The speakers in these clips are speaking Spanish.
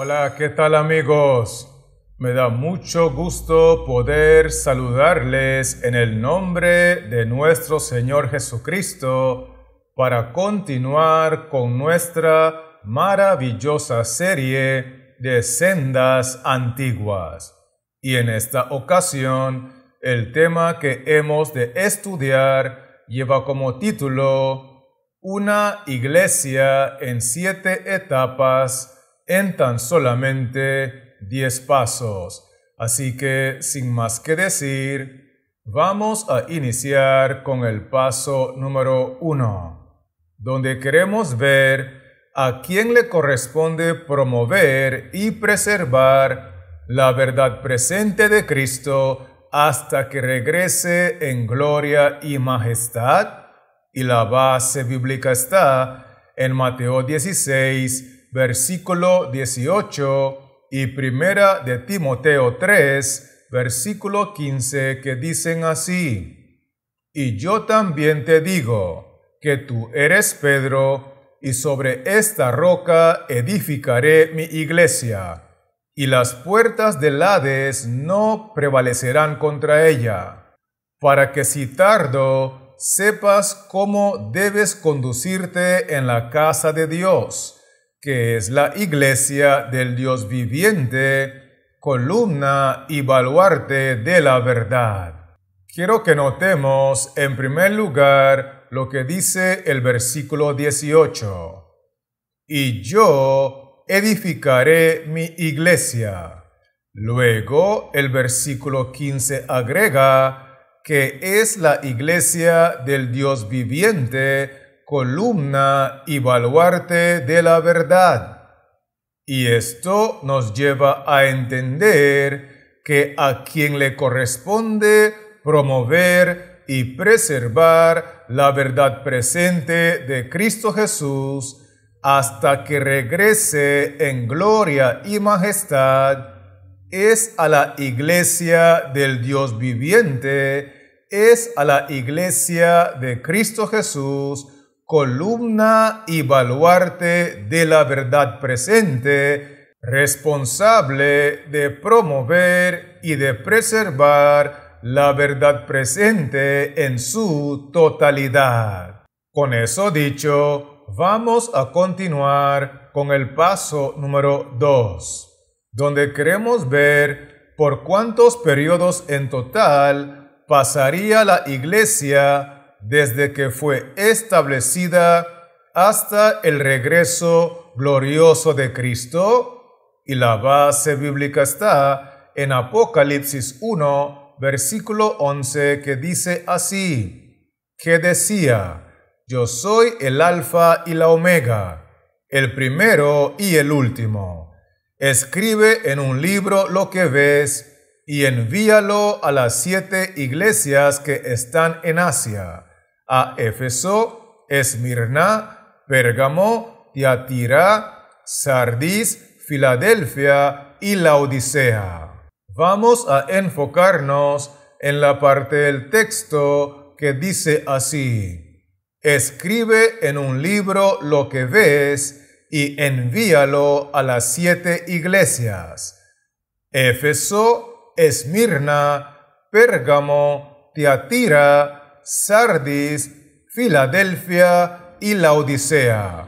Hola, ¿qué tal amigos? Me da mucho gusto poder saludarles en el nombre de nuestro Señor Jesucristo para continuar con nuestra maravillosa serie de sendas antiguas. Y en esta ocasión, el tema que hemos de estudiar lleva como título Una iglesia en 7 etapas en tan solamente 10 pasos. Así que, sin más que decir, vamos a iniciar con el paso número 1, donde queremos ver a quién le corresponde promover y preservar la verdad presente de Cristo hasta que regrese en gloria y majestad. Y la base bíblica está en Mateo 16, versículo 18 y primera de Timoteo 3, versículo 15, que dicen así: Y yo también te digo que tú eres Pedro, y sobre esta roca edificaré mi iglesia, y las puertas del Hades no prevalecerán contra ella, para que si tardo, sepas cómo debes conducirte en la casa de Dios, que es la iglesia del Dios viviente, columna y baluarte de la verdad. Quiero que notemos en primer lugar lo que dice el versículo 18. Y yo edificaré mi iglesia. Luego el versículo 15 agrega que es la iglesia del Dios viviente, columna y baluarte de la verdad. Y esto nos lleva a entender que a quien le corresponde promover y preservar la verdad presente de Cristo Jesús hasta que regrese en gloria y majestad es a la iglesia del Dios viviente, es a la iglesia de Cristo Jesús, columna y baluarte de la verdad presente, responsable de promover y de preservar la verdad presente en su totalidad. Con eso dicho, vamos a continuar con el paso número 2, donde queremos ver por cuántos periodos en total pasaría la iglesia desde que fue establecida hasta el regreso glorioso de Cristo. Y la base bíblica está en Apocalipsis 1, versículo 11, que dice así, que decía: Yo soy el Alfa y la Omega, el primero y el último. Escribe en un libro lo que ves y envíalo a las 7 iglesias que están en Asia, a Éfeso, Esmirna, Pérgamo, Tiatira, Sardis, Filadelfia y Laodicea. Vamos a enfocarnos en la parte del texto que dice así: Escribe en un libro lo que ves y envíalo a las 7 iglesias: Éfeso, Esmirna, Pérgamo, Tiatira, Sardis, Filadelfia y Laodicea.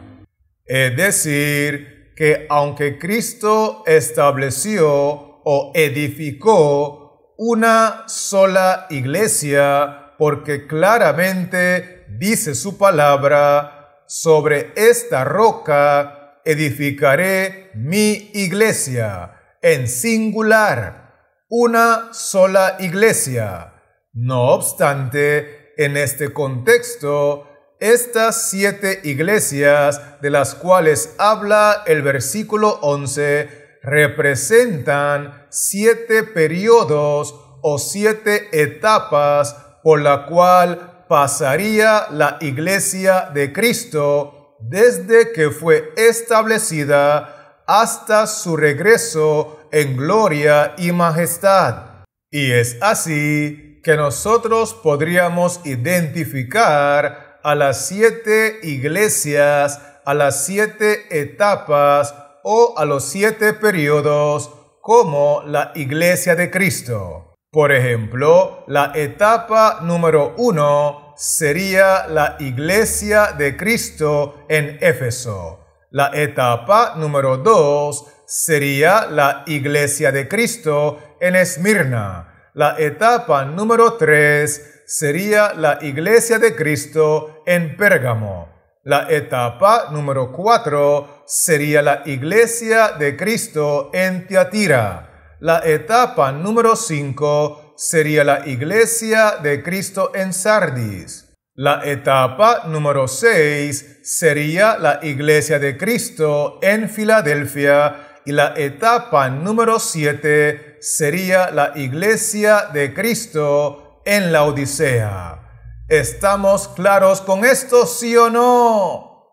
Es decir, que aunque Cristo estableció o edificó una sola iglesia, porque claramente dice su palabra: sobre esta roca edificaré mi iglesia, en singular, una sola iglesia. No obstante, en este contexto, estas 7 iglesias de las cuales habla el versículo 11 representan 7 periodos o 7 etapas por la cual pasaría la iglesia de Cristo desde que fue establecida hasta su regreso en gloria y majestad. Y es así que nosotros podríamos identificar a las 7 iglesias, a las 7 etapas o a los 7 periodos como la Iglesia de Cristo. Por ejemplo, la etapa número 1 sería la Iglesia de Cristo en Éfeso. La etapa número 2 sería la Iglesia de Cristo en Esmirna. La etapa número 3 sería la Iglesia de Cristo en Pérgamo. La etapa número 4 sería la Iglesia de Cristo en Tiatira. La etapa número 5 sería la Iglesia de Cristo en Sardis. La etapa número 6 sería la Iglesia de Cristo en Filadelfia. Y la etapa número 7 sería la Iglesia de Cristo en la Odisea. ¿Estamos claros con esto, sí o no?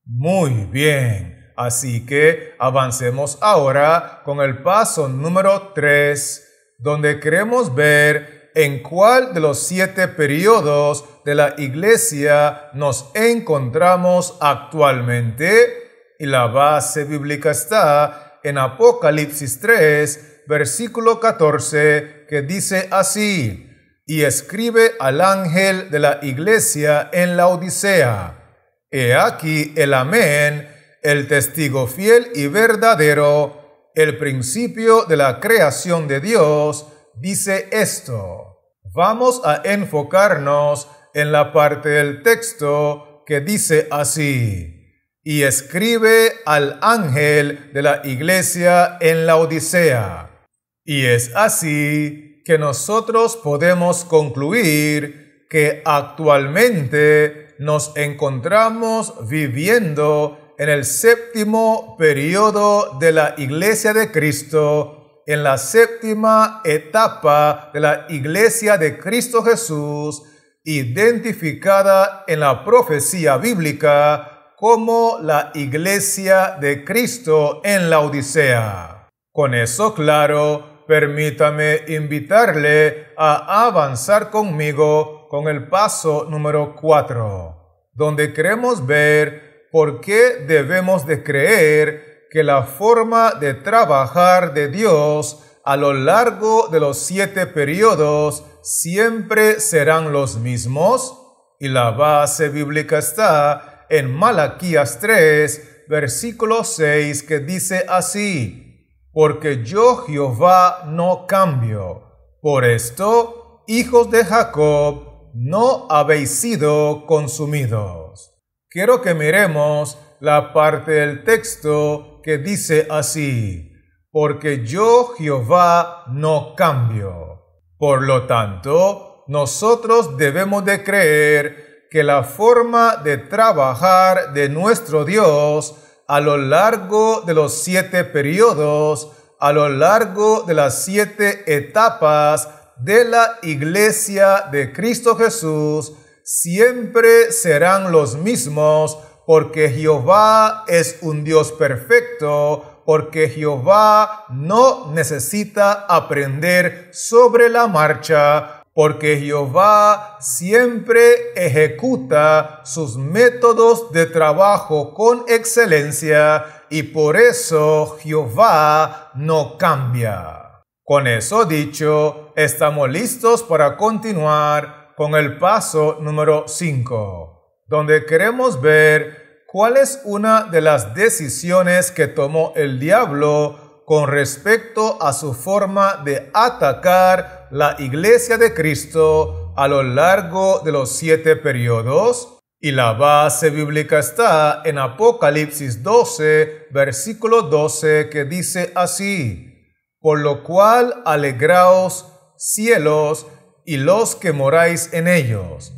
Muy bien. Así que avancemos ahora con el paso número 3, donde queremos ver en cuál de los 7 periodos de la Iglesia nos encontramos actualmente. Y la base bíblica está en Apocalipsis 3, versículo 14, que dice así: y escribe al ángel de la iglesia en la Odisea: he aquí el Amén, el testigo fiel y verdadero, el principio de la creación de Dios, dice esto. Vamos a enfocarnos en la parte del texto que dice así: y escribe al ángel de la iglesia en la Odisea. Y es así que nosotros podemos concluir que actualmente nos encontramos viviendo en el 7º periodo de la Iglesia de Cristo, en la 7ª etapa de la Iglesia de Cristo Jesús, identificada en la profecía bíblica como la Iglesia de Cristo en la Odisea. Con eso claro, permítame invitarle a avanzar conmigo con el paso número 4, donde queremos ver por qué debemos de creer que la forma de trabajar de Dios a lo largo de los 7 periodos siempre serán los mismos. Y la base bíblica está en Malaquías 3, versículo 6, que dice así: porque yo Jehová no cambio. Por esto, hijos de Jacob, no habéis sido consumidos. Quiero que miremos la parte del texto que dice así: porque yo Jehová no cambio. Por lo tanto, nosotros debemos de creer que la forma de trabajar de nuestro Dios a lo largo de los 7 periodos, a lo largo de las 7 etapas de la Iglesia de Cristo Jesús, siempre serán los mismos, porque Jehová es un Dios perfecto, porque Jehová no necesita aprender sobre la marcha, porque Jehová siempre ejecuta sus métodos de trabajo con excelencia y por eso Jehová no cambia. Con eso dicho, estamos listos para continuar con el paso número 5, donde queremos ver cuál es una de las decisiones que tomó el diablo con respecto a su forma de atacar la Iglesia de Cristo a lo largo de los 7 periodos. Y la base bíblica está en Apocalipsis 12, versículo 12, que dice así: por lo cual alegraos, cielos, y los que moráis en ellos.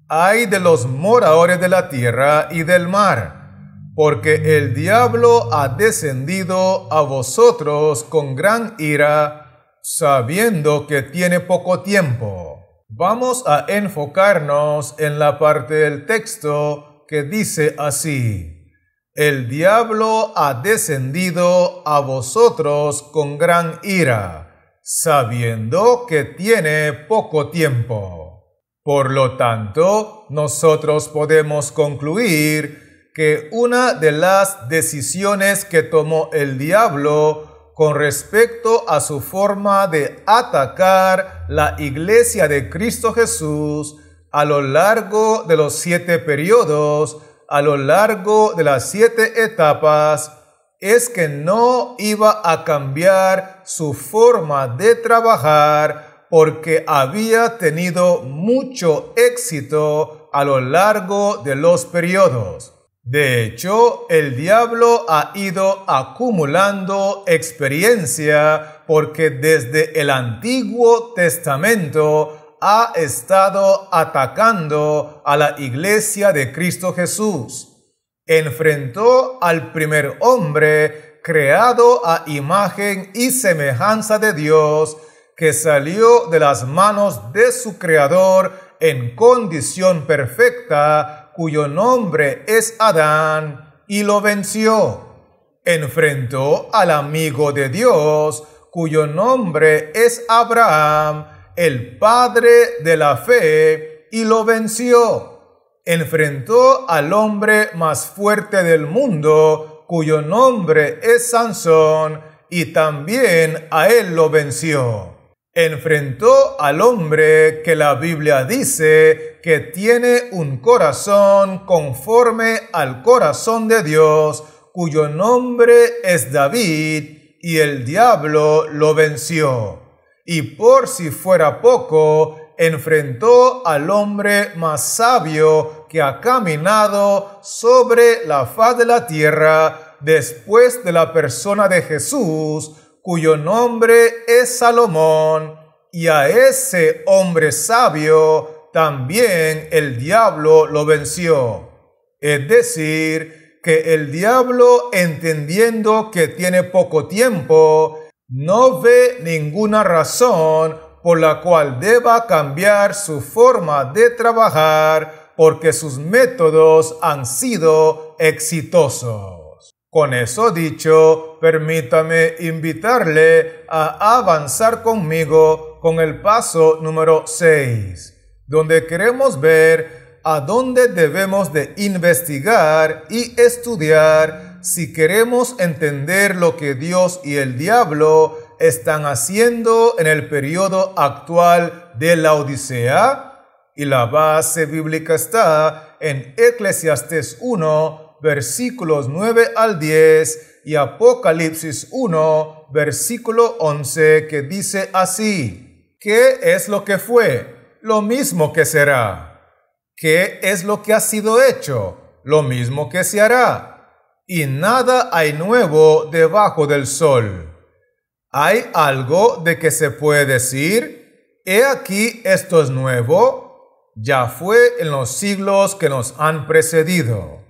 Ay de los moradores de la tierra y del mar, porque el diablo ha descendido a vosotros con gran ira, sabiendo que tiene poco tiempo. Vamos a enfocarnos en la parte del texto que dice así: el diablo ha descendido a vosotros con gran ira, sabiendo que tiene poco tiempo. Por lo tanto, nosotros podemos concluir que una de las decisiones que tomó el diablo con respecto a su forma de atacar la iglesia de Cristo Jesús a lo largo de los 7 periodos, a lo largo de las 7 etapas, es que no iba a cambiar su forma de trabajar porque había tenido mucho éxito a lo largo de los periodos. De hecho, el diablo ha ido acumulando experiencia porque desde el Antiguo Testamento ha estado atacando a la iglesia de Cristo Jesús. Enfrentó al primer hombre creado a imagen y semejanza de Dios, que salió de las manos de su Creador en condición perfecta, cuyo nombre es Adán, y lo venció. Enfrentó al amigo de Dios, cuyo nombre es Abraham, el padre de la fe, y lo venció. Enfrentó al hombre más fuerte del mundo, cuyo nombre es Sansón, y también a él lo venció. Enfrentó al hombre que la Biblia dice que tiene un corazón conforme al corazón de Dios, cuyo nombre es David, y el diablo lo venció. Y por si fuera poco, enfrentó al hombre más sabio que ha caminado sobre la faz de la tierra después de la persona de Jesús, cuyo nombre es Salomón, y a ese hombre sabio también el diablo lo venció. Es decir, que el diablo, entendiendo que tiene poco tiempo, no ve ninguna razón por la cual deba cambiar su forma de trabajar, porque sus métodos han sido exitosos. Con eso dicho, permítame invitarle a avanzar conmigo con el paso número 6, donde queremos ver a dónde debemos de investigar y estudiar si queremos entender lo que Dios y el diablo están haciendo en el periodo actual de la Odisea. Y la base bíblica está en Eclesiastés 1, versículos 9 al 10 y Apocalipsis 1, versículo 11, que dice así: ¿Qué es lo que fue? Lo mismo que será. ¿Qué es lo que ha sido hecho? Lo mismo que se hará. Y nada hay nuevo debajo del sol. ¿Hay algo de que se puede decir? He aquí, esto es nuevo. Ya fue en los siglos que nos han precedido.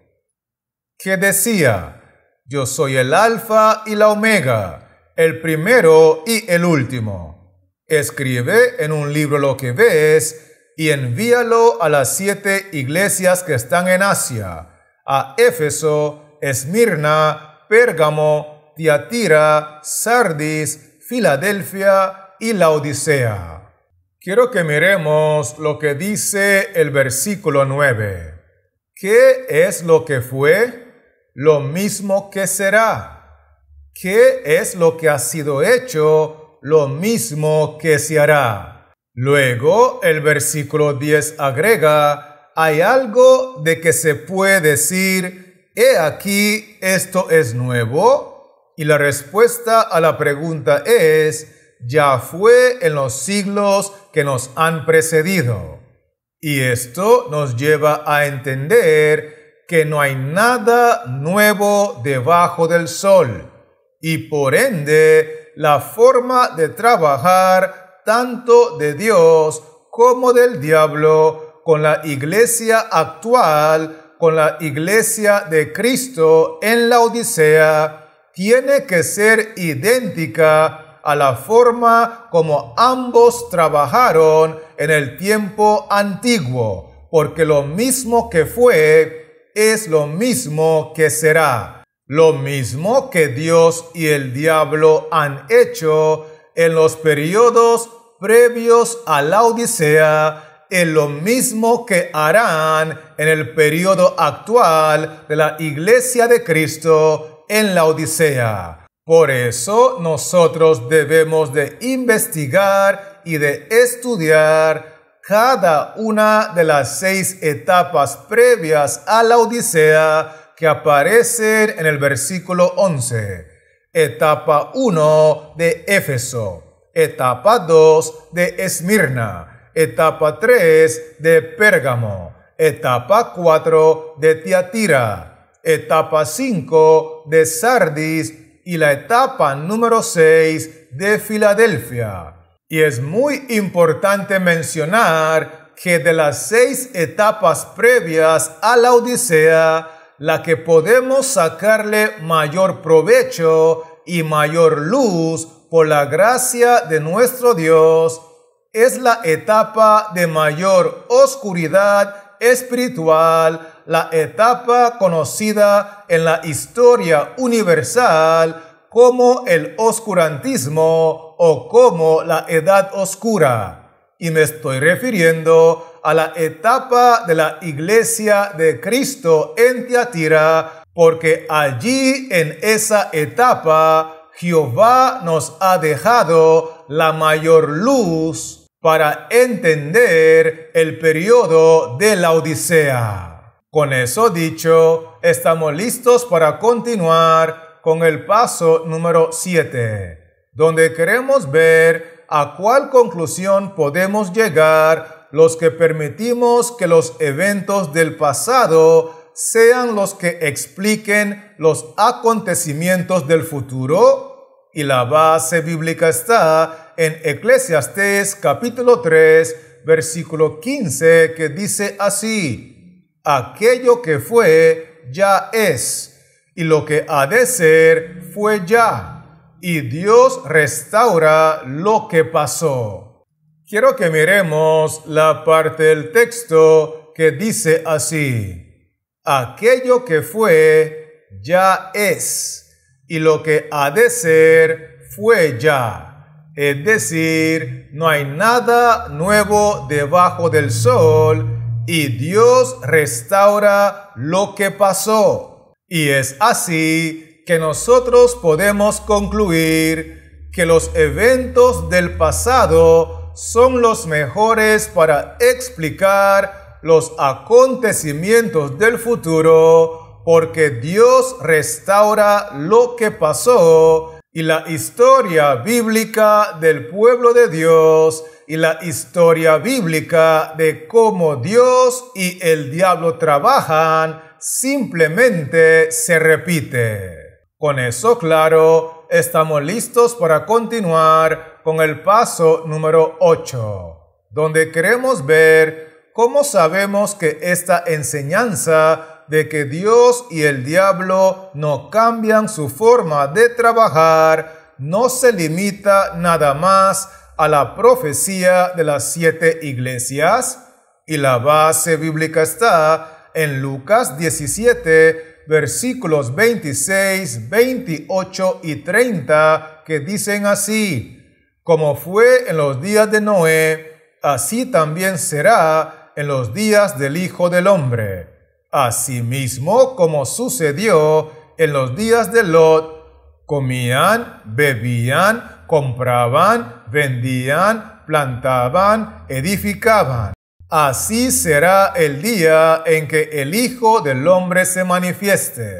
Que decía: yo soy el Alfa y la Omega, el primero y el último. Escribe en un libro lo que ves y envíalo a las 7 iglesias que están en Asia, a Éfeso, Esmirna, Pérgamo, Tiatira, Sardis, Filadelfia y Laodicea. Quiero que miremos lo que dice el versículo 9. ¿Qué es lo que fue? Lo mismo que será. ¿Qué es lo que ha sido hecho? Lo mismo que se hará. Luego, el versículo 10 agrega: hay algo de que se puede decir, he aquí, esto es nuevo. Y la respuesta a la pregunta es: ya fue en los siglos que nos han precedido. Y esto nos lleva a entender que no hay nada nuevo debajo del sol, y por ende la forma de trabajar tanto de Dios como del diablo con la iglesia actual, con la iglesia de Cristo en la Odisea, tiene que ser idéntica a la forma como ambos trabajaron en el tiempo antiguo, porque lo mismo que fue es lo mismo que será. Lo mismo que Dios y el diablo han hecho en los periodos previos a la Odisea, es lo mismo que harán en el periodo actual de la Iglesia de Cristo en la Odisea. Por eso nosotros debemos de investigar y de estudiar cada una de las 6 etapas previas a la Odisea que aparecen en el versículo 11. Etapa 1 de Éfeso, etapa 2 de Esmirna, etapa 3 de Pérgamo, etapa 4 de Tiatira, etapa 5 de Sardis y la etapa número 6 de Filadelfia. Y es muy importante mencionar que de las 6 etapas previas a la Odisea, la que podemos sacarle mayor provecho y mayor luz por la gracia de nuestro Dios es la etapa de mayor oscuridad espiritual, la etapa conocida en la historia universal como el oscurantismo o como la Edad Oscura. Y me estoy refiriendo a la etapa de la Iglesia de Cristo en Tiatira, porque allí en esa etapa Jehová nos ha dejado la mayor luz para entender el periodo de la Odisea. Con eso dicho, estamos listos para continuar con el paso número 7, donde queremos ver a cuál conclusión podemos llegar los que permitimos que los eventos del pasado sean los que expliquen los acontecimientos del futuro. Y la base bíblica está en Eclesiastés capítulo 3, versículo 15, que dice así: aquello que fue ya es, y lo que ha de ser fue ya, y Dios restaura lo que pasó. Quiero que miremos la parte del texto que dice así: aquello que fue ya es, y lo que ha de ser fue ya. Es decir, no hay nada nuevo debajo del sol, y Dios restaura lo que pasó. Y es así que nosotros podemos concluir que los eventos del pasado son los mejores para explicar los acontecimientos del futuro, porque Dios restaura lo que pasó, y la historia bíblica del pueblo de Dios y la historia bíblica de cómo Dios y el diablo trabajan simplemente se repite. Con eso claro, estamos listos para continuar con el paso número 8, donde queremos ver cómo sabemos que esta enseñanza de que Dios y el diablo no cambian su forma de trabajar no se limita nada más a la profecía de las 7 iglesias. Y la base bíblica está en Lucas 17, versículos 26, 28 y 30, que dicen así: como fue en los días de Noé, así también será en los días del Hijo del Hombre. Asimismo, como sucedió en los días de Lot, comían, bebían, compraban, vendían, plantaban, edificaban. Así será el día en que el Hijo del Hombre se manifieste.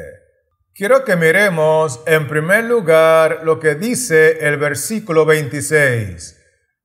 Quiero que miremos en primer lugar lo que dice el versículo 26.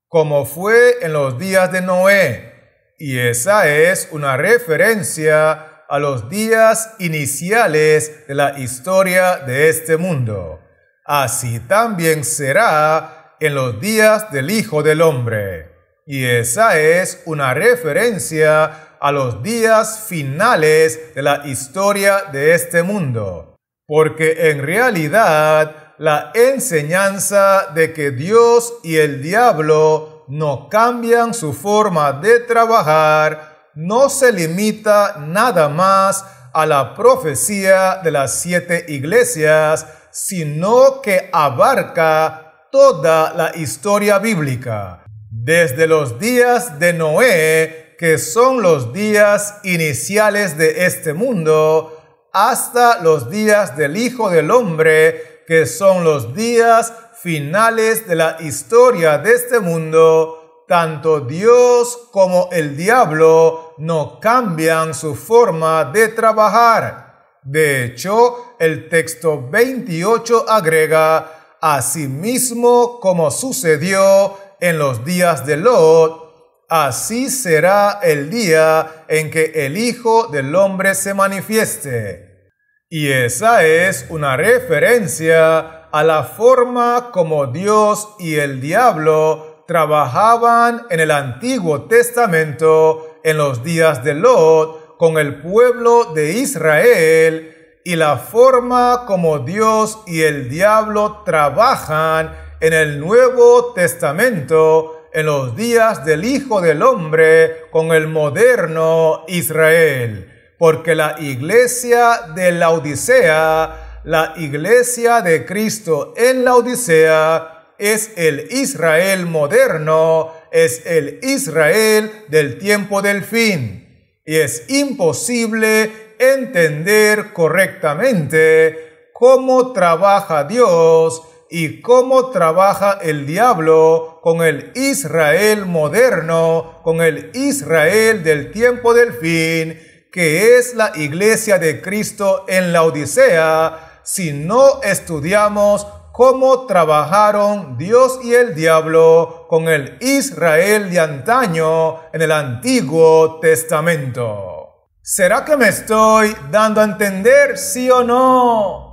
Como fue en los días de Noé. Y esa es una referencia a los días iniciales de la historia de este mundo. Así también será en los días del Hijo del Hombre. Y esa es una referencia a los días finales de la historia de este mundo. Porque en realidad la enseñanza de que Dios y el diablo no cambian su forma de trabajar no se limita nada más a la profecía de las 7 iglesias, sino que abarca toda la historia bíblica, desde los días de Noé que son los días iniciales de este mundo, hasta los días del Hijo del Hombre, que son los días finales de la historia de este mundo, tanto Dios como el diablo no cambian su forma de trabajar. De hecho, el texto 28 agrega: asimismo como sucedió en los días de Lot, así será el día en que el Hijo del Hombre se manifieste. Y esa es una referencia a la forma como Dios y el diablo trabajaban en el Antiguo Testamento en los días de Lot con el pueblo de Israel, y la forma como Dios y el diablo trabajan en el Nuevo Testamento en los días del Hijo del Hombre con el moderno Israel. Porque la iglesia de la Odisea, la iglesia de Cristo en la Odisea, es el Israel moderno, es el Israel del tiempo del fin. Y es imposible entender correctamente cómo trabaja Dios y cómo trabaja el diablo con el Israel moderno, con el Israel del tiempo del fin, que es la iglesia de Cristo en la Odisea, si no estudiamos cómo trabajaron Dios y el diablo con el Israel de antaño en el Antiguo Testamento. ¿Será que me estoy dando a entender, sí o no?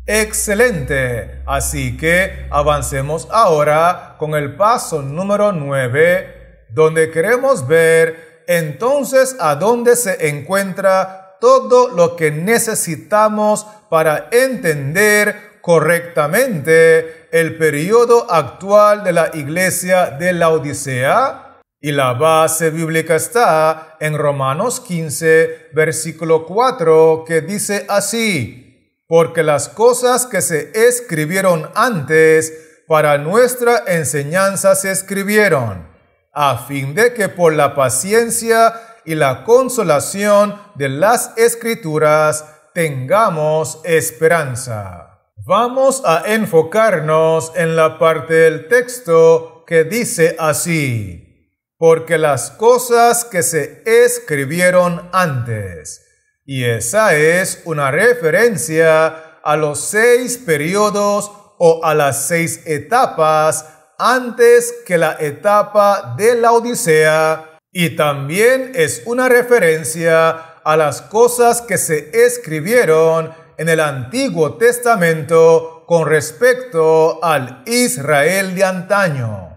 Excelente. Así que avancemos ahora con el paso número 9, donde queremos ver entonces a dónde se encuentra todo lo que necesitamos para entender correctamente el periodo actual de la iglesia de la Odisea. Y la base bíblica está en Romanos 15, versículo 4, que dice así: porque las cosas que se escribieron antes para nuestra enseñanza se escribieron, a fin de que por la paciencia y la consolación de las Escrituras tengamos esperanza. Vamos a enfocarnos en la parte del texto que dice así: porque las cosas que se escribieron antes. Y esa es una referencia a los 6 periodos o a las 6 etapas antes que la etapa de la Odisea, y también es una referencia a las cosas que se escribieron en el Antiguo Testamento con respecto al Israel de antaño.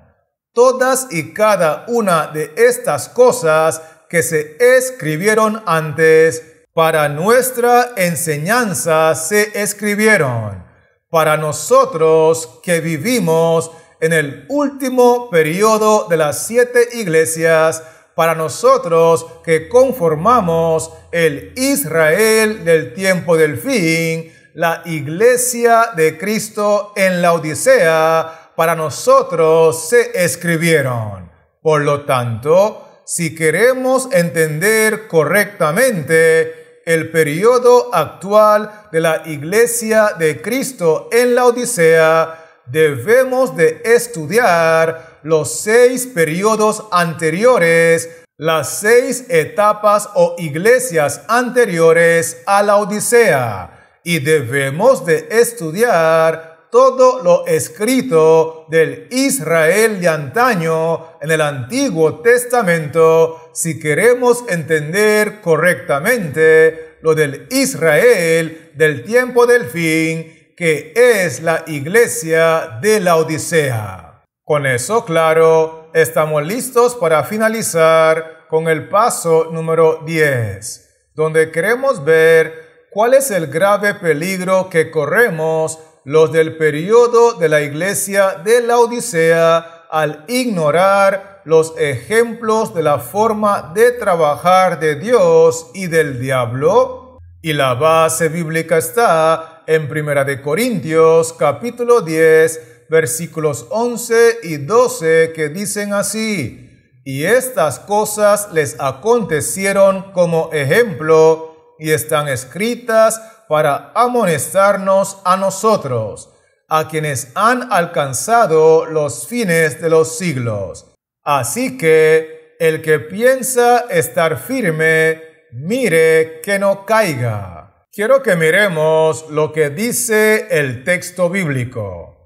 Todas y cada una de estas cosas que se escribieron antes para nuestra enseñanza se escribieron. Para nosotros que vivimos en el último periodo de las 7 iglesias, para nosotros que conformamos el Israel del tiempo del fin, la iglesia de Cristo en la Odisea, para nosotros se escribieron. Por lo tanto, si queremos entender correctamente el periodo actual de la iglesia de Cristo en la Odisea, debemos de estudiar los 6 periodos anteriores, las 6 etapas o iglesias anteriores a la Odisea, y debemos de estudiar todo lo escrito del Israel de antaño en el Antiguo Testamento si queremos entender correctamente lo del Israel del tiempo del fin, que es la iglesia de la Odisea. Con eso claro, estamos listos para finalizar con el paso número 10, donde queremos ver cuál es el grave peligro que corremos los del periodo de la iglesia de la Odisea al ignorar los ejemplos de la forma de trabajar de Dios y del diablo. Y la base bíblica está en 1 Corintios capítulo 10, versículos 11 y 12, que dicen así: Y estas cosas les acontecieron como ejemplo y están escritas para amonestarnos a nosotros, a quienes han alcanzado los fines de los siglos. Así que el que piensa estar firme, mire que no caiga. Quiero que miremos lo que dice el texto bíblico.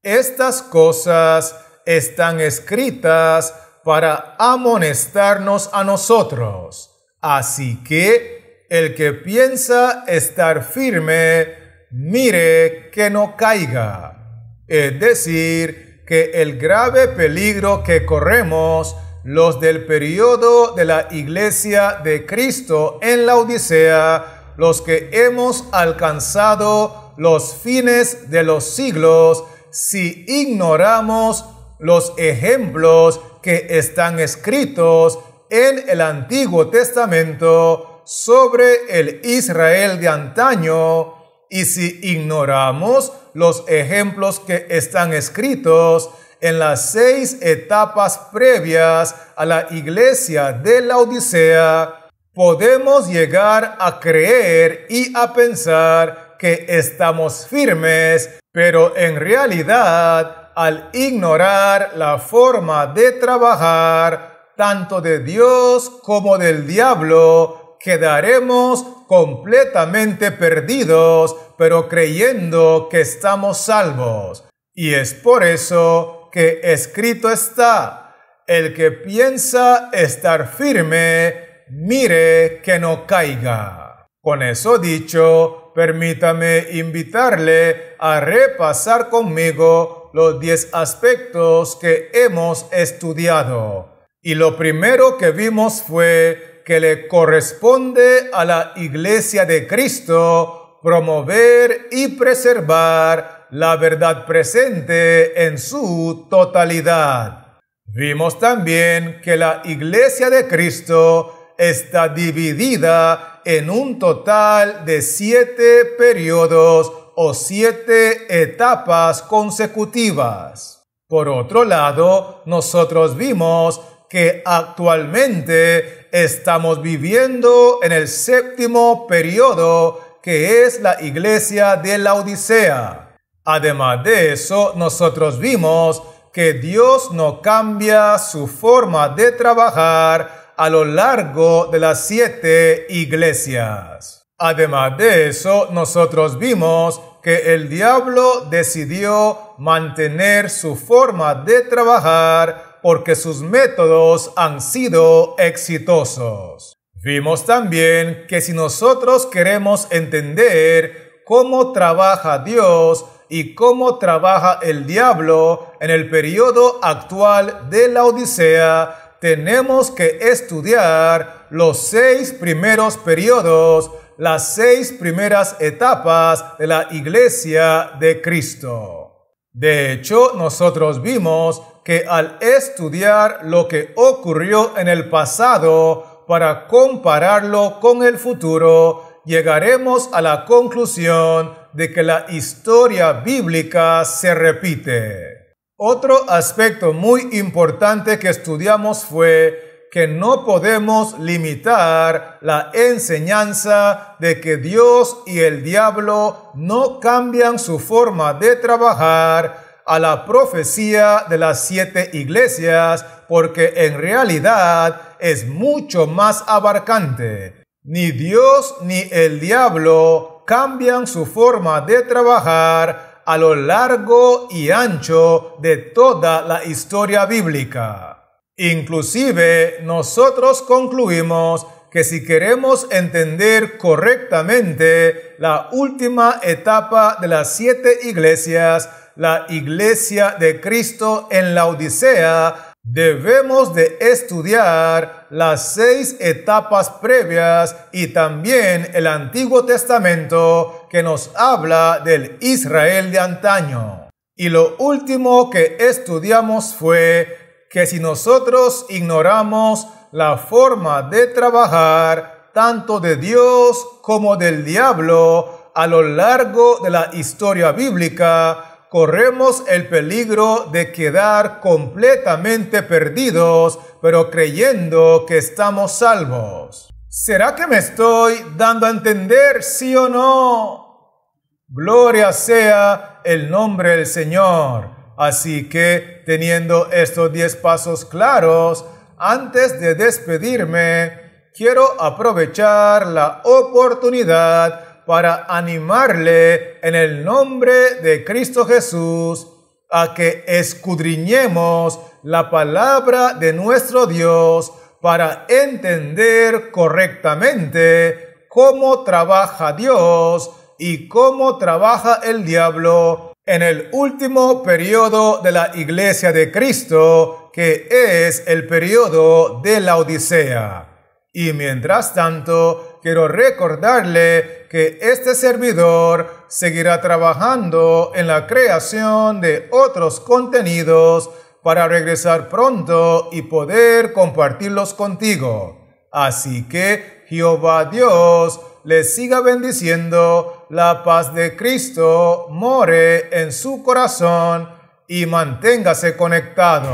Estas cosas están escritas para amonestarnos a nosotros. Así que el que piensa estar firme, mire que no caiga. Es decir, que el grave peligro que corremos los del periodo de la Iglesia de Cristo en la Odisea, los que hemos alcanzado los fines de los siglos, si ignoramos los ejemplos que están escritos en el Antiguo Testamento sobre el Israel de antaño, y si ignoramos los ejemplos que están escritos en las 6 etapas previas a la iglesia de la Odisea, podemos llegar a creer y a pensar que estamos firmes, pero en realidad, al ignorar la forma de trabajar tanto de Dios como del diablo, quedaremos completamente perdidos, pero creyendo que estamos salvos. Y es por eso que escrito está: el que piensa estar firme, mire que no caiga. Con eso dicho, permítame invitarle a repasar conmigo los 10 aspectos que hemos estudiado. Y lo primero que vimos fue que le corresponde a la Iglesia de Cristo promover y preservar la verdad presente en su totalidad. Vimos también que la Iglesia de Cristo está dividida en un total de 7 periodos o 7 etapas consecutivas. Por otro lado, nosotros vimos que actualmente estamos viviendo en el 7º periodo, que es la iglesia de la Odisea. Además de eso, nosotros vimos que Dios no cambia su forma de trabajar a lo largo de las 7 iglesias. Además de eso, nosotros vimos que el diablo decidió mantener su forma de trabajar porque sus métodos han sido exitosos. Vimos también que si nosotros queremos entender cómo trabaja Dios y cómo trabaja el diablo en el periodo actual de la Odisea, tenemos que estudiar los 6 primeros periodos, las 6 primeras etapas de la Iglesia de Cristo. De hecho, nosotros vimos que al estudiar lo que ocurrió en el pasado para compararlo con el futuro, llegaremos a la conclusión de que la historia bíblica se repite. Otro aspecto muy importante que estudiamos fue que no podemos limitar la enseñanza de que Dios y el diablo no cambian su forma de trabajar a la profecía de las 7 iglesias, porque en realidad es mucho más abarcante. Ni Dios ni el diablo cambian su forma de trabajar a lo largo y ancho de toda la historia bíblica. Inclusive, nosotros concluimos que si queremos entender correctamente la última etapa de las 7 iglesias, la Iglesia de Cristo en la Odisea, debemos de estudiar las 6 etapas previas y también el Antiguo Testamento que nos habla del Israel de antaño. Y lo último que estudiamos fue que si nosotros ignoramos la forma de trabajar tanto de Dios como del diablo a lo largo de la historia bíblica, corremos el peligro de quedar completamente perdidos, pero creyendo que estamos salvos. ¿Será que me estoy dando a entender, sí o no? Gloria sea el nombre del Señor. Así que, teniendo estos 10 pasos claros, antes de despedirme, quiero aprovechar la oportunidad para animarle en el nombre de Cristo Jesús a que escudriñemos la palabra de nuestro Dios para entender correctamente cómo trabaja Dios y cómo trabaja el diablo en el último periodo de la Iglesia de Cristo, que es el periodo de la Odisea. Y mientras tanto, quiero recordarle que este servidor seguirá trabajando en la creación de otros contenidos para regresar pronto y poder compartirlos contigo. Así que Jehová Dios les siga bendiciendo, la paz de Cristo more en su corazón y manténgase conectado.